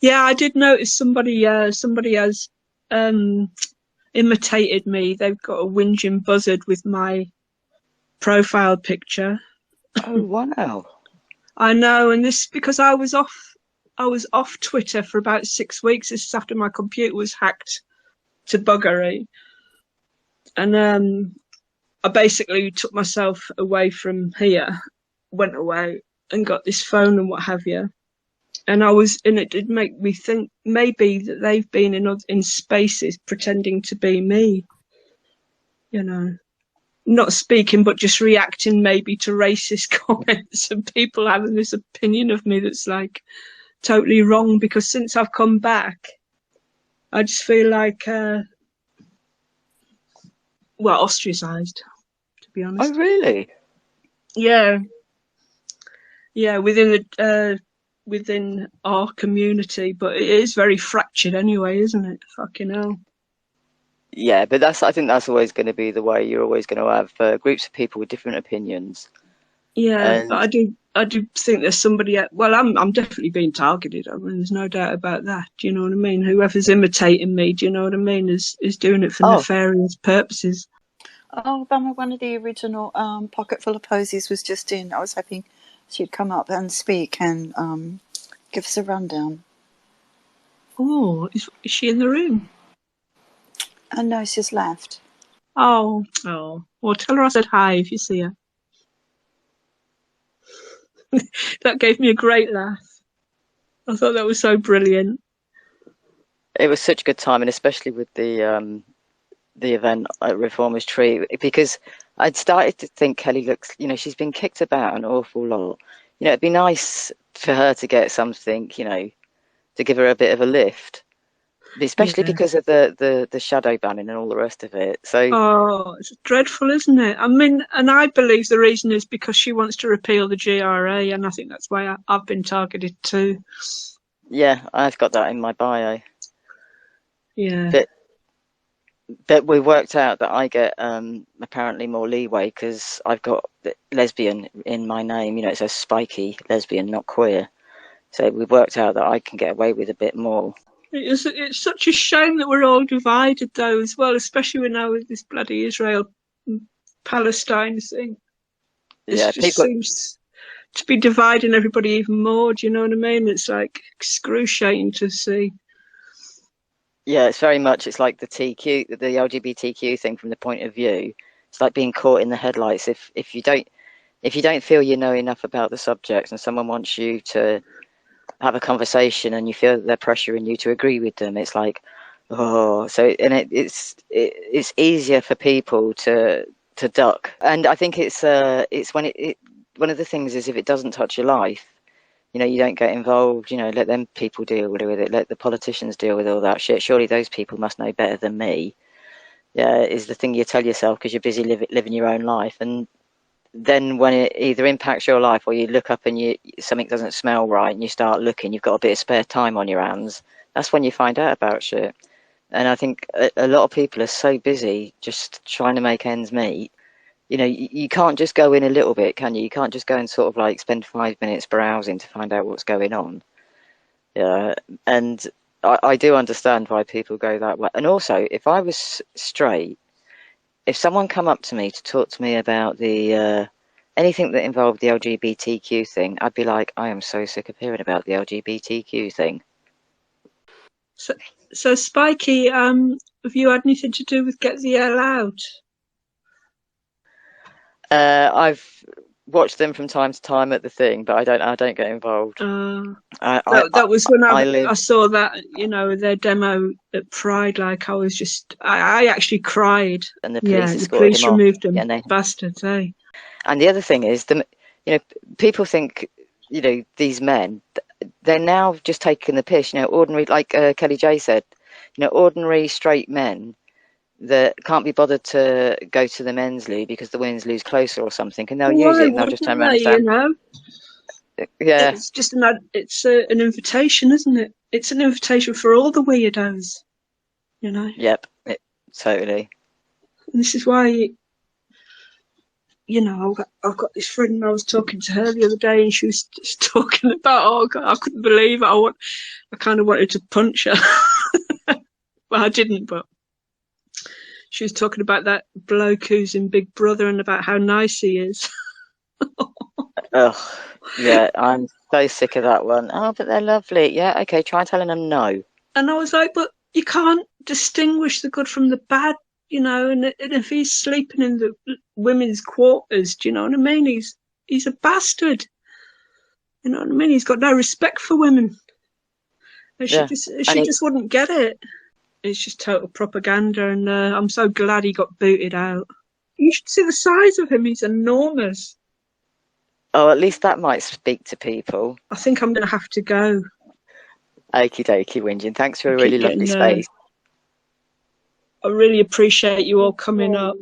Yeah, I did notice somebody has imitated me. They've got a whinging buzzard with my profile picture. Oh, wow. I know, and this because I was off Twitter for about 6 weeks. This is after my computer was hacked to buggery, and I basically took myself away from here, went away and got this phone and what have you. And it did make me think maybe that they've been in spaces pretending to be me, you know, not speaking but just reacting maybe to racist comments and people having this opinion of me that's like totally wrong. Because since I've come back, I just feel like, ostracized, to be Oh, honest. really? Yeah, yeah, within our community, but it is very fractured anyway, isn't it? Fucking hell. Yeah, but I think that's always going to be the way. You're always going to have groups of people with different opinions. Yeah, but And I do think there's somebody. Well, I'm definitely being targeted. I mean, there's no doubt about that. Do you know what I mean? Whoever's imitating me, do you know what I mean, is doing it for oh, nefarious purposes. Oh, bummer, one of the original Pocket Full of Posies was just in. I was hoping she'd come up and speak and give us a rundown. Oh, is she in the room? And no, she's left. Oh, oh. Well, tell her I said hi if you see her. That gave me a great laugh. I thought that was so brilliant. it was such a good time, and especially with the event at Reformers Tree, because I'd started to think Kelly looks, she's been kicked about an awful lot. It'd be nice for her to get something, to give her a bit of a lift, especially Yeah. because of the shadow banning and all the rest of it. So Oh, it's dreadful, isn't it? I mean, and I believe the reason is because she wants to repeal the GRA, and I think that's why I've been targeted too. yeah, I've got that in my bio. Yeah. But we worked out that I get apparently more leeway because I've got lesbian in my name. It says spiky lesbian, not queer. So we worked out that I can get away with a bit more. It's such a shame that we're all divided, though, as well, especially now with this bloody Israel Palestine thing. This Yeah, just people. seems to be dividing everybody even more. Do you know what I mean? It's like excruciating to see. Yeah, it's like the LGBTQ thing from the point of view. It's like being caught in the headlights. If you don't feel you know enough about the subject and someone wants you to have a conversation and you feel that they're pressuring you to agree with them, it's like, oh, so and it's easier for people to duck. And I think it's when it one of the things is if it doesn't touch your life, you don't get involved, let them people deal with it, let the politicians deal with all that shit. Surely those people must know better than me. Yeah, is the thing you tell yourself because you're busy living your own life. And then when it either impacts your life or you look up and something doesn't smell right and you start looking, you've got a bit of spare time on your hands. That's when you find out about shit. And I think a lot of people are so busy just trying to make ends meet. You can't just go in a little bit, can you? You can't just go and sort of like spend 5 minutes browsing to find out what's going on. Yeah, and I do understand why people go that way. And also, if I was straight, if someone come up to me to talk to me about the anything that involved the LGBTQ thing, I'd be like, I am so sick of hearing about the LGBTQ thing. So, so Spiky, have you had anything to do with Get the Hell Out? I've watched them from time to time at the thing, but I don't get involved. That was when I I live saw that, their demo at Pride. Like I was just, I actually cried. and the Yeah, police the escorted him police off. removed Yeah, them, bastards, eh? and the other thing is, people think, these men, they're now just taking the piss. Ordinary, like Kelly J said, ordinary straight men that can't be bothered to go to the men's loo because the women's loo's closer or something, and they'll use Why it and they'll just wouldn't turn around they? and say, yeah, It's just an invitation, isn't it? It's an invitation for all the weirdos, yep, totally. And this is why you know, I've got this friend, and I was talking to her the other day, and she was just talking about, oh God, I couldn't believe it. I kind of wanted to punch her. Well, I didn't, but she was talking about that bloke who's in Big Brother and about how nice he is. Oh, yeah, I'm so sick of that one. Oh, but they're lovely. Yeah, okay, try telling them no. And I was like, but you can't distinguish the good from the bad, you know, and if he's sleeping in the women's quarters, do you know what I mean? He's a bastard. You know what I mean? He's got no respect for women. And Yeah, she just wouldn't get it. It's just total propaganda, and I'm so glad he got booted out. You should see the size of him. He's enormous. oh, at least that might speak to people. I think I'm going to have to go. Okie dokie, Whinging. Thanks for a Keep really lovely getting, space. I really appreciate you all coming up.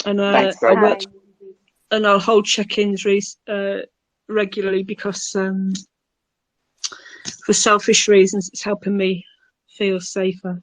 And Thanks very much. and I'll hold check-ins regularly because for selfish reasons, it's helping me feel safer.